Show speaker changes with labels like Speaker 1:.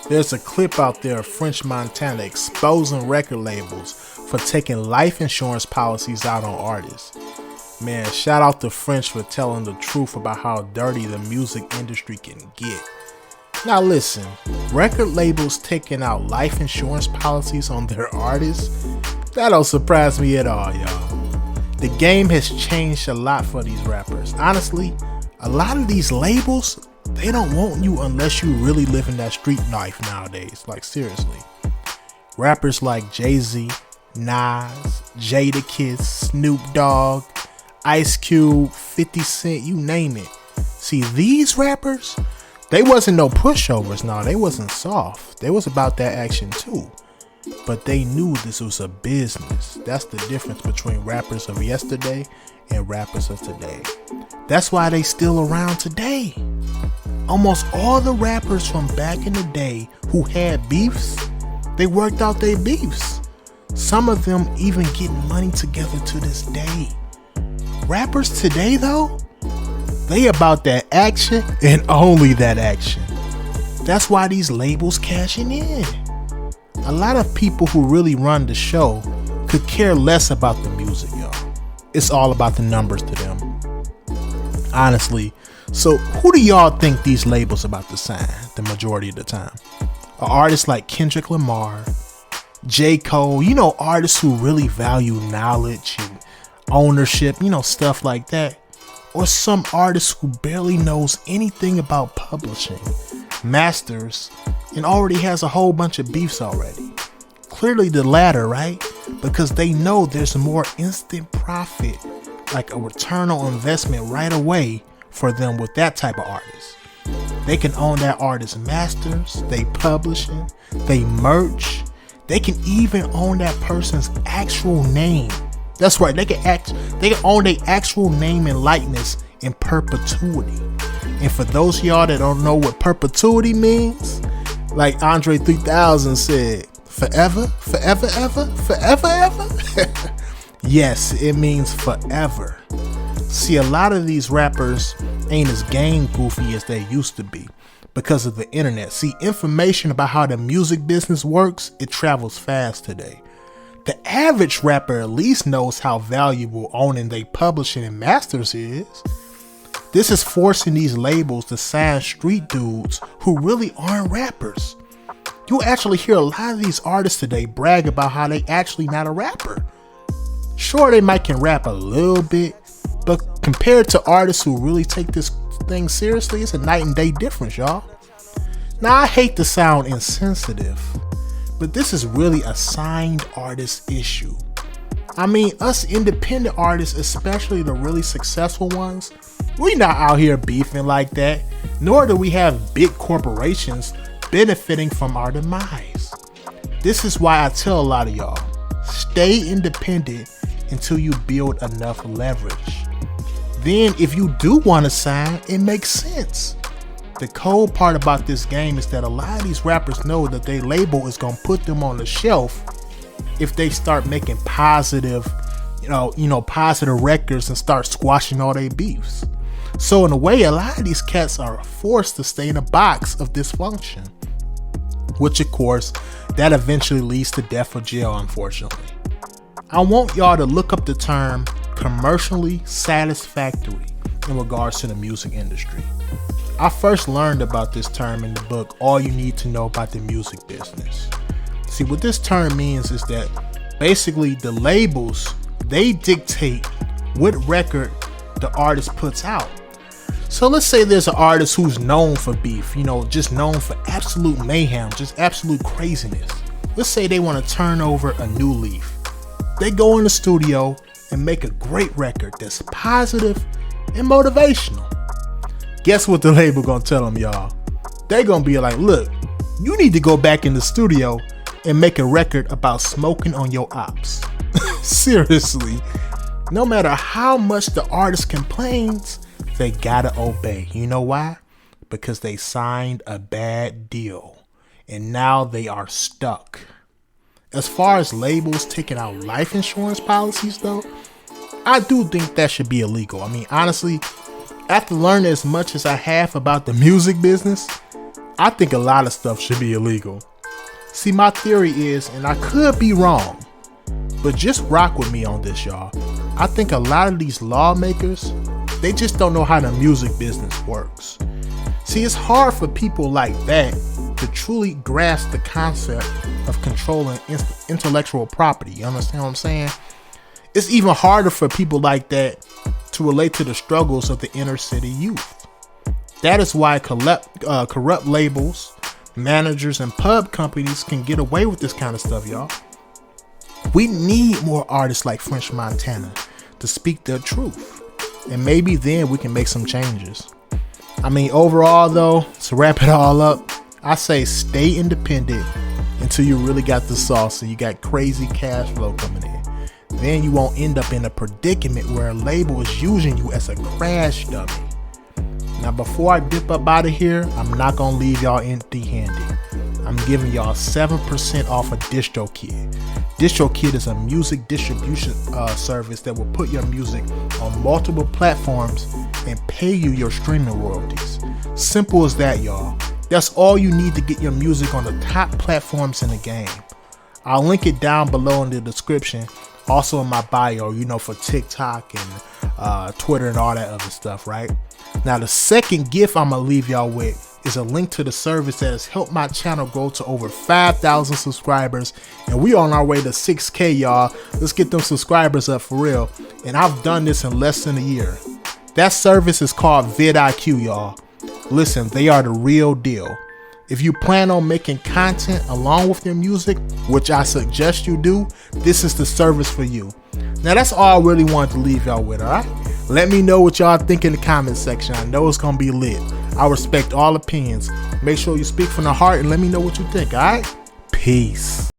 Speaker 1: There's a clip out there of French Montana exposing record labels for taking life insurance policies out on artists. Man, shout out to French for telling the truth about how dirty the music industry can get. Now listen, record labels taking out life insurance policies on their artists? That don't surprise me at all, y'all. The game has changed a lot for these rappers. Honestly, a lot of these labels, they don't want you unless you really live in that street life nowadays. Like seriously. Rappers like Jay-Z, Nas, Jadakiss, Snoop Dogg, Ice Cube, 50 Cent, you name it. See, these rappers, they wasn't no pushovers. No, they wasn't soft. They was about that action too. But they knew this was a business. That's the difference between rappers of yesterday and rappers of today. That's why they still around today. Almost all the rappers from back in the day who had beefs, they worked out their beefs. Some of them even getting money together to this day. Rappers today though, they about that action and only that action. That's why these labels cashing in. A lot of people who really run the show could care less about the music, y'all. It's all about the numbers to them. Honestly, so who do y'all think these labels about to sign the majority of the time? Are artists like Kendrick Lamar, J. Cole, artists who really value knowledge and ownership, stuff like that? Or some artist who barely knows anything about publishing, masters, and already has a whole bunch of beefs already? Clearly the latter, right? Because they know there's more instant profit, like a return on investment right away for them with that type of artist. They can own that artist's masters, they publishing, they merch, they can even own that person's actual name. That's right, they can own their actual name and likeness in perpetuity. And for those of y'all that don't know what perpetuity means, like Andre 3000 said, forever, forever, ever, forever, ever. Yes, it means forever. See, a lot of these rappers ain't as game goofy as they used to be because of the internet. See, information about how the music business works, it travels fast today. The average rapper at least knows how valuable owning their publishing and masters is. This is forcing these labels to sign street dudes who really aren't rappers. You actually hear a lot of these artists today brag about how they actually not a rapper. Sure, they might can rap a little bit, but compared to artists who really take this thing seriously, it's a night and day difference, y'all. Now, I hate to sound insensitive, but this is really a signed artist issue. I mean, us independent artists, especially the really successful ones, we not out here beefing like that, nor do we have big corporations benefiting from our demise. This is why I tell a lot of y'all, stay independent until you build enough leverage. Then if you do want to sign, it makes sense. The cold part about this game is that a lot of these rappers know that their label is going to put them on the shelf if they start making positive records and start squashing all their beefs. So in a way, a lot of these cats are forced to stay in a box of dysfunction, which of course, that eventually leads to death or jail, unfortunately. I want y'all to look up the term commercially satisfactory in regards to the music industry. I first learned about this term in the book, All You Need to Know About the Music Business. See, what this term means is that basically the labels, they dictate what record the artist puts out. So let's say there's an artist who's known for beef, just known for absolute mayhem, just absolute craziness. Let's say they want to turn over a new leaf. They go in the studio and make a great record that's positive and motivational. Guess what the label gonna tell them, y'all? They gonna be like, look, you need to go back in the studio and make a record about smoking on your ops. Seriously, no matter how much the artist complains, they gotta obey. You know why? Because they signed a bad deal and now they are stuck. As far as labels taking out life insurance policies though, I do think that should be illegal. I mean, honestly, after learning as much as I have about the music business, I think a lot of stuff should be illegal. See, my theory is, and I could be wrong, but just rock with me on this, y'all. I think a lot of these lawmakers, they just don't know how the music business works. See, it's hard for people like that to truly grasp the concept of controlling intellectual property. You understand what I'm saying? It's even harder for people like that to relate to the struggles of the inner city youth. That is why corrupt labels, managers, and pub companies can get away with this kind of stuff, y'all. We need more artists like French Montana to speak their truth, and maybe then we can make some changes. I mean, overall though, to wrap it all up, I say stay independent until you really got the sauce and you got crazy cash flow coming in. Then you won't end up in a predicament where a label is using you as a crash dummy. Now, before I dip up out of here, I'm not gonna leave y'all empty-handed. I'm giving y'all 7% off of DistroKid. DistroKid is a music distribution service that will put your music on multiple platforms and pay you your streaming royalties. Simple as that, y'all. That's all you need to get your music on the top platforms in the game. I'll link it down below in the description. Also in my bio, for TikTok and Twitter and all that other stuff, right? Now, the second gift I'm gonna leave y'all with is a link to the service that has helped my channel grow to over 5,000 subscribers, and we on our way to 6K, y'all. Let's get them subscribers up for real. And I've done this in less than a year. That service is called vidIQ, y'all. Listen, they are the real deal. If you plan on making content along with your music, which I suggest you do, this is the service for you. Now, that's all I really wanted to leave y'all with, alright? Let me know what y'all think in the comment section. I know it's gonna be lit. I respect all opinions. Make sure you speak from the heart and let me know what you think, alright? Peace.